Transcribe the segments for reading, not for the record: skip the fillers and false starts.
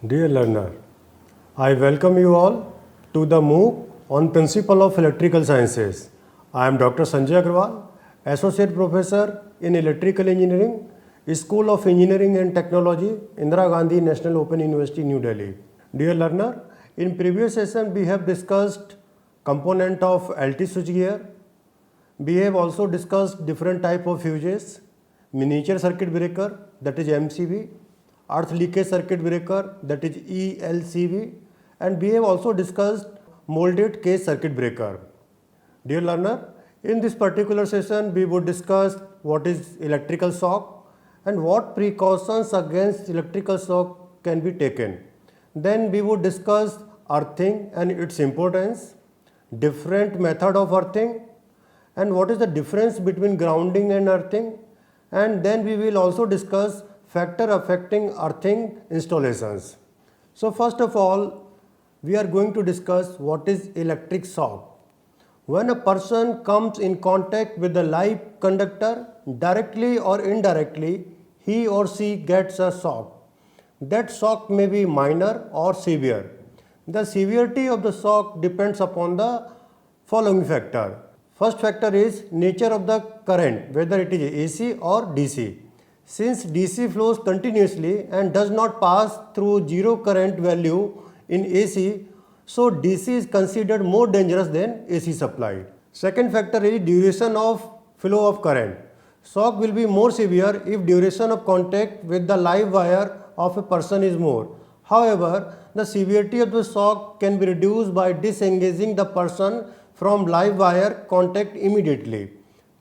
Dear learner, I welcome you all to the MOOC on Principle of Electrical Sciences. I am Dr. Sanjay Agarwal, Associate Professor in Electrical Engineering, School of Engineering and Technology, Indira Gandhi National Open University, New Delhi. Dear learner, in previous session we have discussed component of LT switchgear. We have also discussed different type of fuses, miniature circuit breaker, that is MCB, earth leakage circuit breaker, that is ELCB, and we have also discussed molded cage circuit breaker. Dear learner, in this particular session we would discuss what is electrical shock and what precautions against electrical shock can be taken. Then we would discuss earthing and its importance, different method of earthing, and what is the difference between grounding and earthing, and then we will also discuss factor affecting earthing installations. So first of all, we are going to discuss what is electric shock. When a person comes in contact with the live conductor, directly or indirectly, he or she gets a shock. That shock may be minor or severe. The severity of the shock depends upon the following factor. First factor is nature of the current, whether it is AC or DC. Since DC flows continuously and does not pass through zero current value in AC, so DC is considered more dangerous than AC supply. Second factor is duration of flow of current. Shock will be more severe if duration of contact with the live wire of a person is more. However, the severity of the shock can be reduced by disengaging the person from live wire contact immediately.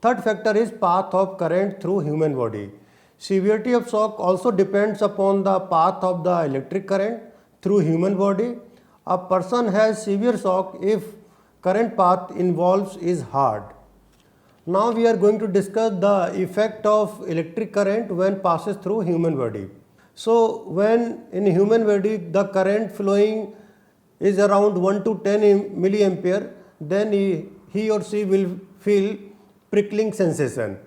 Third factor is path of current through human body. Severity of shock also depends upon the path of the electric current through human body. A person has severe shock if current path involves is hard. Now we are going to discuss the effect of electric current when passes through human body. So when in human body the current flowing is around 1 to 10 milliampere, then he or she will feel prickling sensation.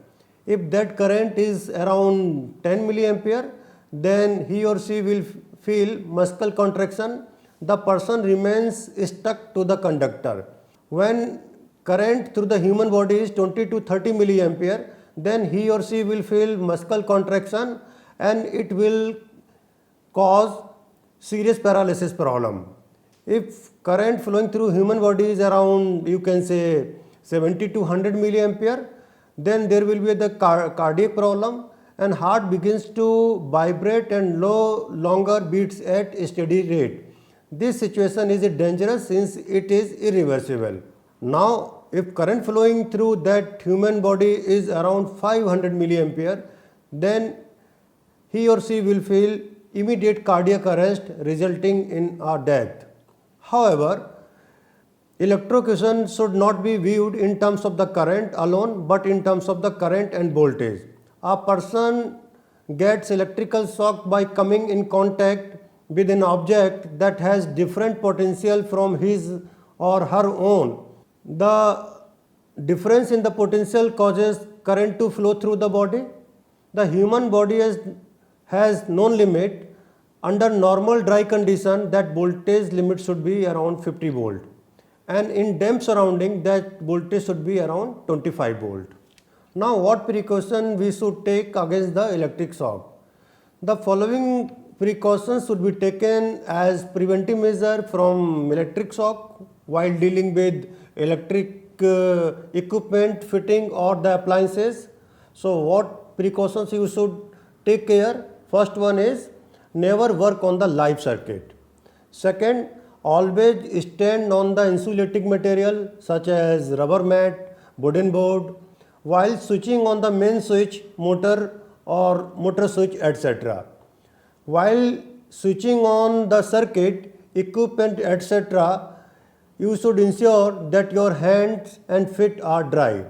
If that current is around 10 milliampere, then he or she will feel muscle contraction. The person remains stuck to the conductor. When current through the human body is 20 to 30 milliampere, then he or she will feel muscle contraction and it will cause serious paralysis problem. If current flowing through human body is around, you can say 70 to 100 milliampere, then there will be the cardiac problem and heart begins to vibrate and longer beats at a steady rate. This situation is dangerous since it is irreversible. Now, if current flowing through that human body is around 500 milliampere, then he or she will feel immediate cardiac arrest resulting in a death. However, electrocution should not be viewed in terms of the current alone but in terms of the current and voltage. A person gets electrical shock by coming in contact with an object that has different potential from his or her own. The difference in the potential causes current to flow through the body. The human body has known limit. Under normal dry condition, that voltage limit should be around 50 volt, and in damp surrounding that voltage should be around 25 volt. Now what precaution we should take against the electric shock? The following precautions should be taken as preventive measure from electric shock while dealing with electric equipment fitting or the appliances. So what precautions you should take care? First one is never work on the live circuit. Second, always stand on the insulating material such as rubber mat, wooden board while switching on the main switch, motor or motor switch, etc. While switching on the circuit, equipment, etc., you should ensure that your hands and feet are dry.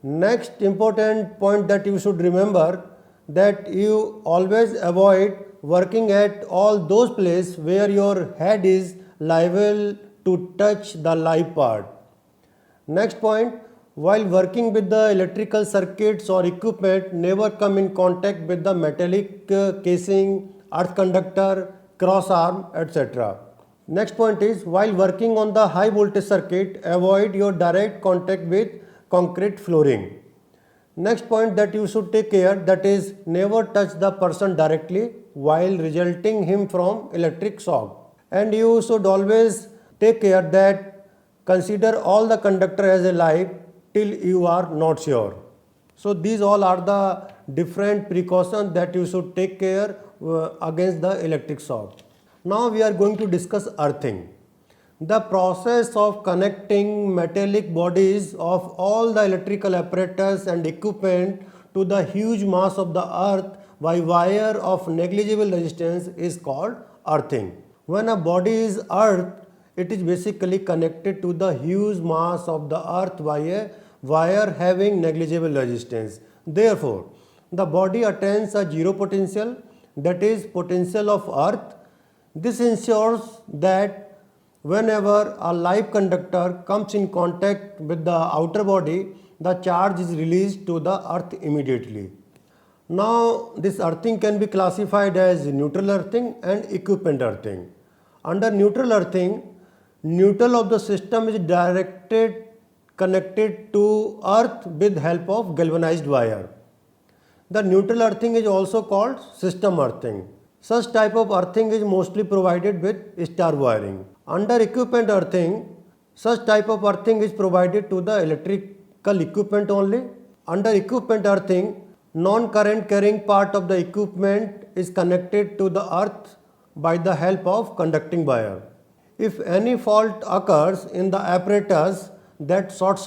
Next important point that you should remember, that you always avoid working at all those places where your head is liable to touch the live part. Next point, while working with the electrical circuits or equipment, never come in contact with the metallic casing, earth conductor, cross arm, etc. Next point is, while working on the high voltage circuit, avoid your direct contact with concrete flooring. Next point that you should take care, that is, never touch the person directly while resulting him from electric shock. And you should always take care that consider all the conductor as alive till you are not sure. So these all are the different precautions that you should take care against the electric shock. Now we are going to discuss earthing. The process of connecting metallic bodies of all the electrical apparatus and equipment to the huge mass of the earth by wire of negligible resistance is called earthing. When a body is earthed, it is basically connected to the huge mass of the earth by a wire having negligible resistance. Therefore, the body attains a zero potential, that is potential of earth. This ensures that whenever a live conductor comes in contact with the outer body, the charge is released to the earth immediately. Now, this earthing can be classified as neutral earthing and equipment earthing. Under neutral earthing, neutral of the system is connected to earth with help of galvanized wire. The neutral earthing is also called system earthing. Such type of earthing is mostly provided with star wiring. Under equipment earthing, such type of earthing is provided to the electrical equipment only. Under equipment earthing, non-current carrying part of the equipment is connected to the earth by the help of conducting wire. If any fault occurs in the apparatus, that short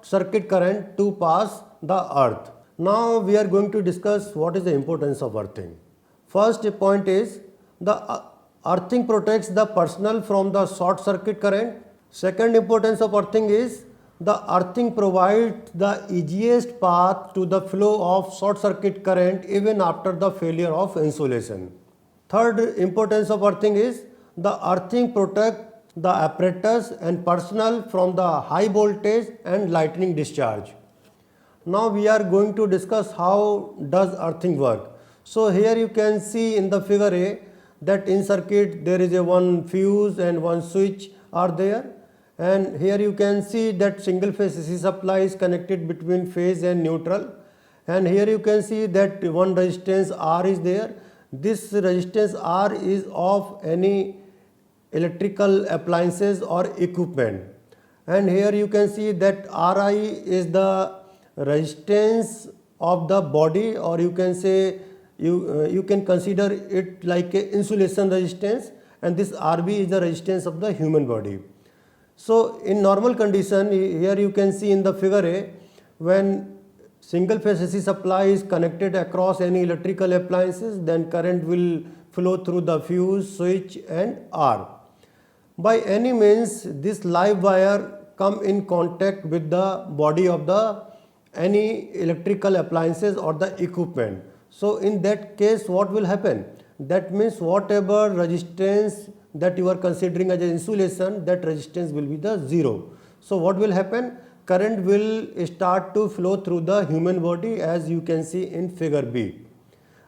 circuit current to pass the earth. Now we are going to discuss what is the importance of earthing. First point is, the earthing protects the personnel from the short circuit current. Second importance of earthing is, the earthing provides the easiest path to the flow of short circuit current even after the failure of insulation. Third importance of earthing is, the earthing protects the apparatus and personnel from the high voltage and lightning discharge. Now we are going to discuss how does earthing work. So here you can see in the figure A that in circuit there is a one fuse and one switch are there, and here you can see that single phase AC supply is connected between phase and neutral, and here you can see that one resistance R is there. This resistance R is of any electrical appliances or equipment, and here you can see that Ri is the resistance of the body, or you can say you can consider it like a insulation resistance, and this Rb is the resistance of the human body. So in normal condition, here you can see in the figure A, when single phase AC supply is connected across any electrical appliances, then current will flow through the fuse, switch and R. By any means, this live wire come in contact with the body of the any electrical appliances or the equipment. So in that case, what will happen? That means whatever resistance that you are considering as an insulation, that resistance will be the zero. So what will happen? Current will start to flow through the human body, as you can see in figure B.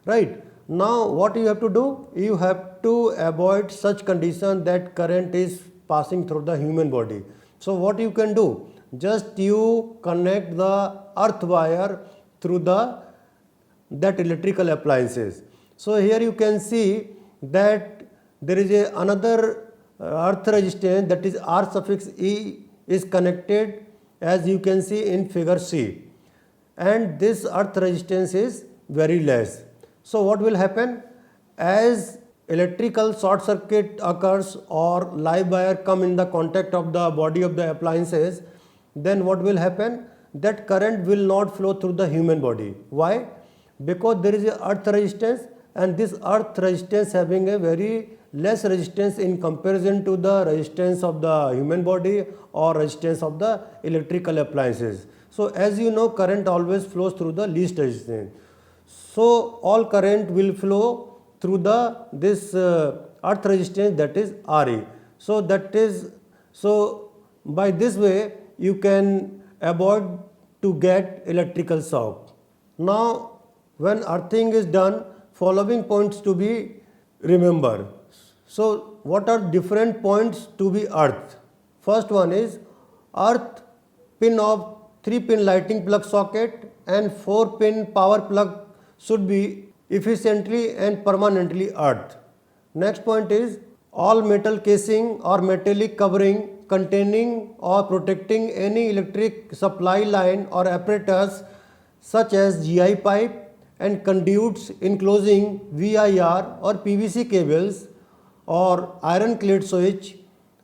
Right? Now what you have to do? You have to avoid such condition that current is passing through the human body. So what you can do? Just you connect the earth wire through that electrical appliances. So here you can see that there is another earth resistance, that is R suffix E is connected, as you can see in figure C, and this earth resistance is very less. So what will happen? As electrical short circuit occurs or live wire come in the contact of the body of the appliances, then what will happen? That current will not flow through the human body. Why? Because there is a earth resistance, and this earth resistance having a very less resistance in comparison to the resistance of the human body or resistance of the electrical appliances. So as you know, current always flows through the least resistance. So all current will flow through this earth resistance, that is Re. So by this way you can avoid to get electrical shock. Now when earthing is done, following points to be remember. So what are different points to be earth? First one is earth pin of 3-pin lighting plug socket and 4-pin power plug should be efficiently and permanently earth. Next point is all metal casing or metallic covering containing or protecting any electric supply line or apparatus such as GI pipe and conduits enclosing VIR or PVC cables or iron clad switch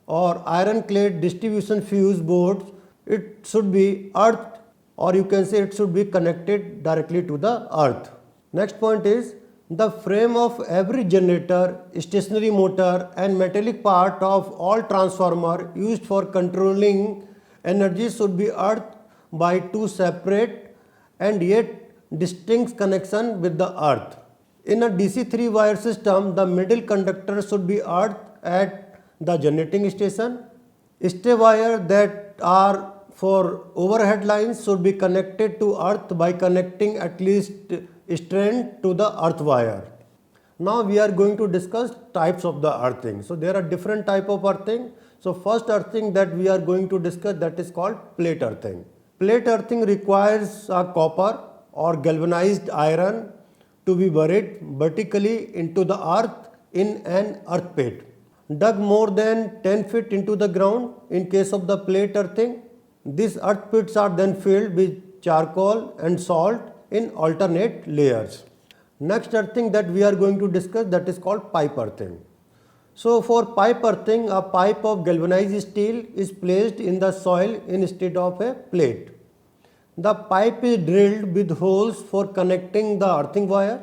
or iron clad distribution fuse boards, it should be earthed, or you can say it should be connected directly to the earth. Next point is the frame of every generator, stationary motor and metallic part of all transformer used for controlling energy should be earthed by two separate and yet distinct connection with the earth. In a DC 3-wire system, the middle conductor should be earthed at the generating station. Stay wire that are for overhead lines should be connected to earth by connecting at least strand to the earth wire. Now we are going to discuss types of the earthing. So there are different type of earthing. So first earthing that we are going to discuss, that is called plate earthing. Plate earthing requires a copper or galvanized iron to be buried vertically into the earth in an earth pit, dug more than 10 feet into the ground. In case of the plate earthing, these earth pits are then filled with charcoal and salt in alternate layers. Next earthing that we are going to discuss, that is called pipe earthing. So for pipe earthing, a pipe of galvanized steel is placed in the soil instead of a plate. The pipe is drilled with holes for connecting the earthing wire.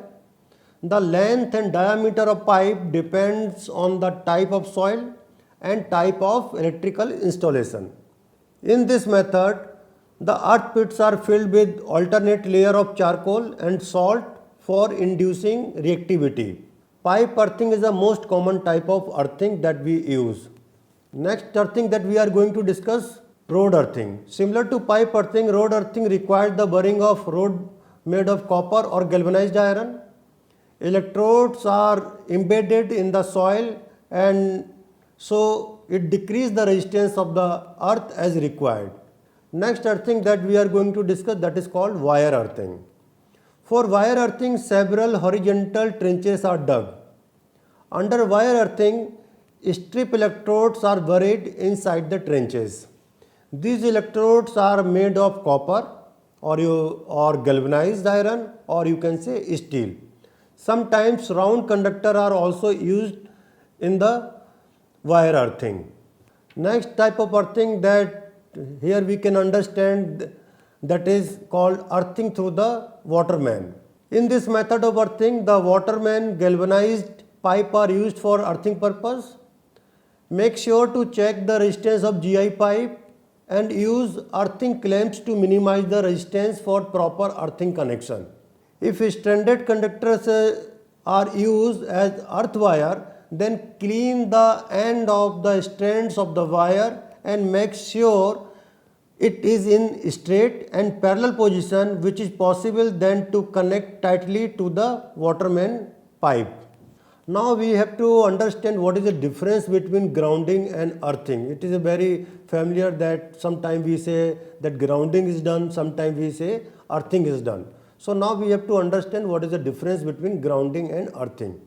The length and diameter of pipe depends on the type of soil and type of electrical installation. In this method, the earth pits are filled with alternate layer of charcoal and salt for inducing reactivity. Pipe earthing is the most common type of earthing that we use. Next earthing that we are going to discuss, rod earthing. Similar to pipe earthing, rod earthing requires the burring of rod made of copper or galvanized iron. Electrodes are embedded in the soil and so it decreases the resistance of the earth as required. Next earthing that we are going to discuss, that is called wire earthing. For wire earthing, several horizontal trenches are dug. Under wire earthing, strip electrodes are buried inside the trenches. These electrodes are made of copper or galvanized iron, or you can say steel. Sometimes round conductor are also used in the wire earthing. Next type of earthing that here we can understand, that is called earthing through the waterman. In this method of earthing, the waterman galvanized pipe are used for earthing purpose. Make sure to check the resistance of GI pipe and use earthing clamps to minimize the resistance for proper earthing connection. If stranded conductors are used as earth wire, then clean the end of the strands of the wire and make sure it is in straight and parallel position, which is possible then to connect tightly to the waterman pipe. Now we have to understand what is the difference between grounding and earthing. It is a very familiar that sometimes we say that grounding is done, sometimes we say earthing is done. So now we have to understand what is the difference between grounding and earthing.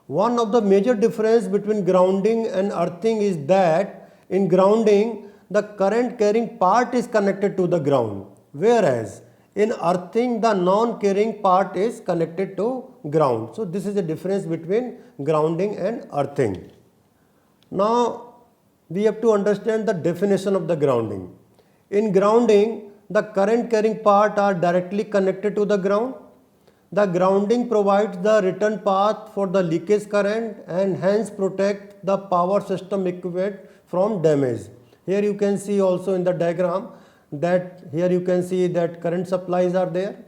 One of the major difference between grounding and earthing is that in grounding, the current carrying part is connected to the ground, whereas in earthing the non-carrying part is connected to ground. So this is the difference between grounding and earthing. Now we have to understand the definition of the grounding. In grounding, the current carrying part are directly connected to the ground. The grounding provides the return path for the leakage current and hence protect the power system equipment from damage. Here you can see also in the diagram that here you can see that current supplies are there.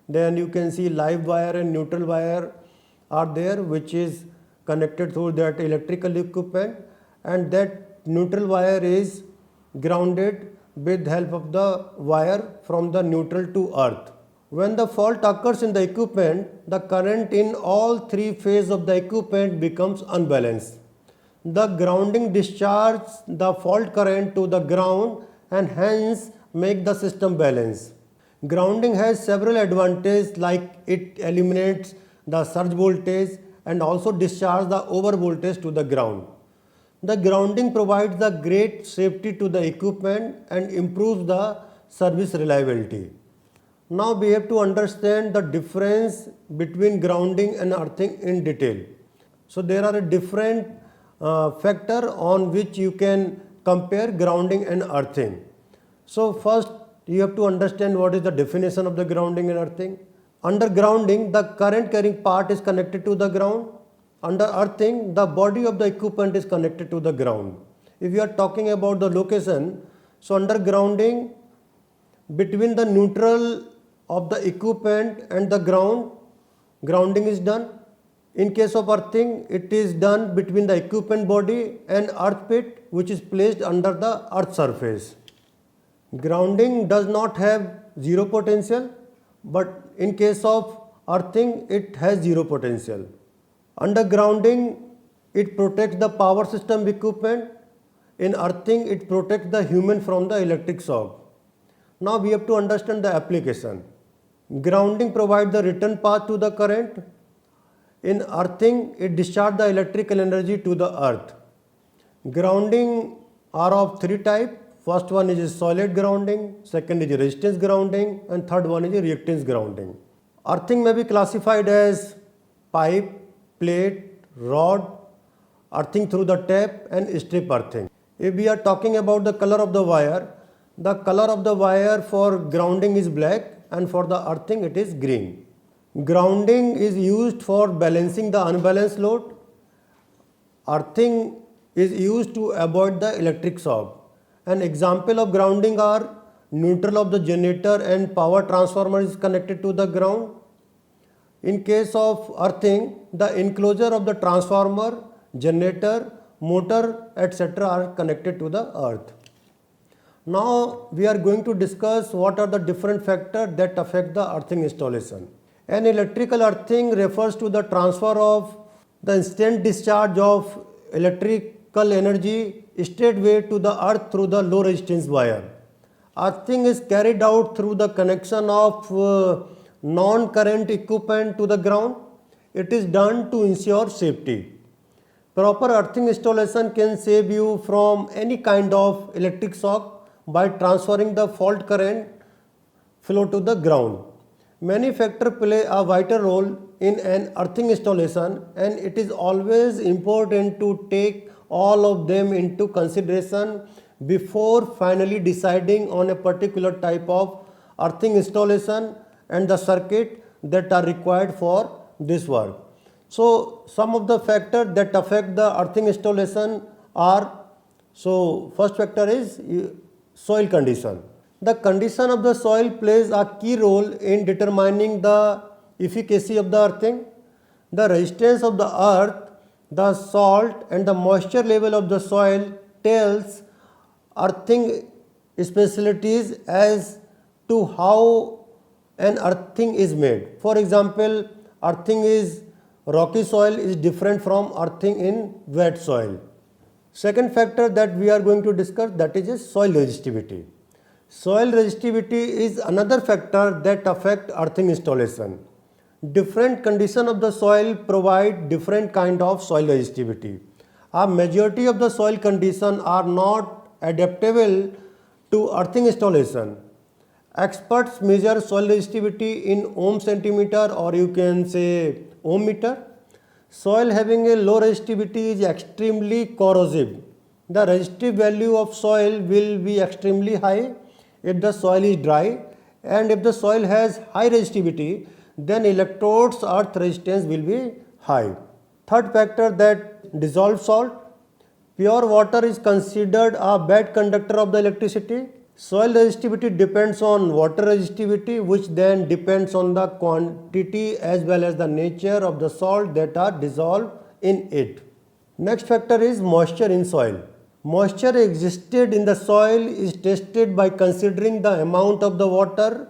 Then you can see live wire and neutral wire are there, which is connected through that electrical equipment, and that neutral wire is grounded with help of the wire from the neutral to earth. When the fault occurs in the equipment, the current in all three phases of the equipment becomes unbalanced. The grounding discharges the fault current to the ground and hence make the system balance. Grounding has several advantages like it eliminates the surge voltage and also discharges the over voltage to the ground. The grounding provides the great safety to the equipment and improves the service reliability. Now we have to understand the difference between grounding and earthing in detail. So there are a different factor on which you can compare grounding and earthing. So first you have to understand what is the definition of the grounding and earthing. Under grounding, the current carrying part is connected to the ground. Under earthing, the body of the equipment is connected to the ground. If you are talking about the location, so under grounding, between the neutral of the equipment and the ground, grounding is done. In case of earthing, it is done between the equipment body and earth pit, which is placed under the earth surface. Grounding does not have zero potential, but in case of earthing, it has zero potential. Under grounding, it protects the power system equipment. In earthing, it protects the human from the electric shock. Now we have to understand the application. Grounding provides the return path to the current. In earthing, it discharges the electrical energy to the earth. Grounding are of three types. First one is solid grounding, second is resistance grounding, and third one is reactance grounding. Earthing may be classified as pipe, plate, rod, earthing through the tap, and strip earthing. If we are talking about the color of the wire for grounding is black and for the earthing it is green. Grounding is used for balancing the unbalanced load. Earthing is used to avoid the electric shock. An example of grounding are neutral of the generator and power transformer is connected to the ground. In case of earthing, the enclosure of the transformer, generator, motor, etc. are connected to the earth. Now we are going to discuss what are the different factors that affect the earthing installation. An electrical earthing refers to the transfer of the instant discharge of electrical energy straightway to the earth through the low resistance wire. Earthing is carried out through the connection of non-current equipment to the ground. It is done to ensure safety. Proper earthing installation can save you from any kind of electric shock by transferring the fault current flow to the ground. Many factors play a vital role in an earthing installation, and it is always important to take all of them into consideration before finally deciding on a particular type of earthing installation and the circuit that are required for this work. So some of the factors that affect the earthing installation are, so first factor is soil condition. The condition of the soil plays a key role in determining the efficacy of the earthing. The resistance of the earth, the salt and the moisture level of the soil tells earthing specialties as to how an earthing is made. For example, earthing is rocky soil is different from earthing in wet soil. Second factor that we are going to discuss, that is soil resistivity. Soil resistivity is another factor that affects earthing installation. Different condition of the soil provide different kind of soil resistivity. A majority of the soil conditions are not adaptable to earthing installation. Experts measure soil resistivity in ohm centimeter, or you can say ohm meter. Soil having a low resistivity is extremely corrosive. The resistive value of soil will be extremely high if the soil is dry, and if the soil has high resistivity, then electrodes earth resistance will be high. Third factor, that dissolved salt. Pure water is considered a bad conductor of the electricity. Soil resistivity depends on water resistivity, which then depends on the quantity as well as the nature of the salt that are dissolved in it. Next factor is moisture in soil. Moisture existed in the soil is tested by considering the amount of the water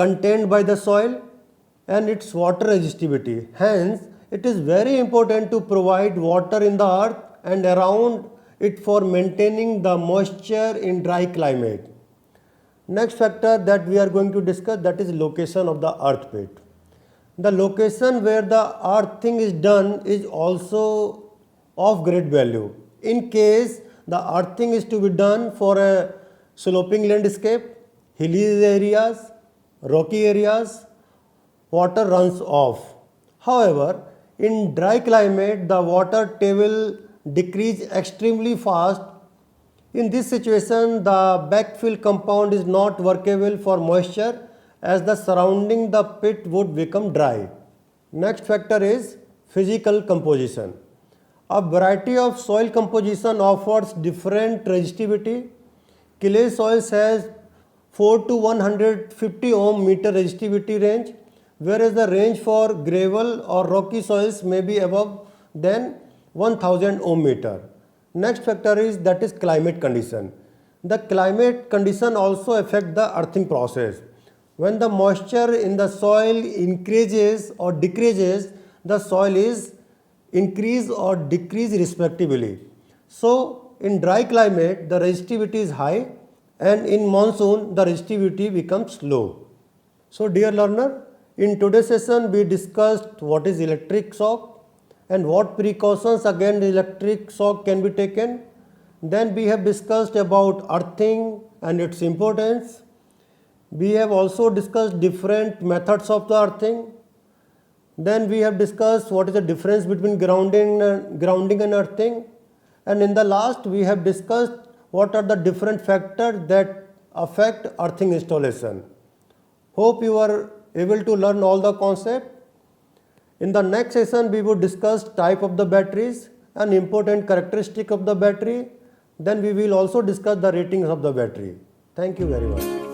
contained by the soil and its water resistivity. Hence, it is very important to provide water in the earth and around it for maintaining the moisture in dry climate. Next factor that we are going to discuss, that is location of the earth pit. The location where the earthing is done is also of great value. In case the earthing is to be done for a sloping landscape, hilly areas, rocky areas, water runs off. However, in dry climate, the water table decrease extremely fast. In this situation, the backfill compound is not workable for moisture as the surrounding the pit would become dry. Next factor is physical composition. A variety of soil composition offers different resistivity. Clay soils has 4 to 150 ohm meter resistivity range, whereas the range for gravel or rocky soils may be above than 1000 ohm meter. Next factor is that is climate condition. The climate condition also affect the earthing process. When the moisture in the soil increases or decreases, the soil is increase or decrease respectively. So in dry climate the resistivity is high and in monsoon the resistivity becomes low. So dear learner, in today's session we discussed what is electric shock and what precautions against electric shock can be taken. Then we have discussed about earthing and its importance. We have also discussed different methods of the earthing. Then we have discussed what is the difference between grounding and earthing. And in the last we have discussed what are the different factors that affect earthing installation. Hope you are able to learn all the concept. In the next session we will discuss type of the batteries and important characteristic of the battery. Then we will also discuss the ratings of the battery. Thank you very much.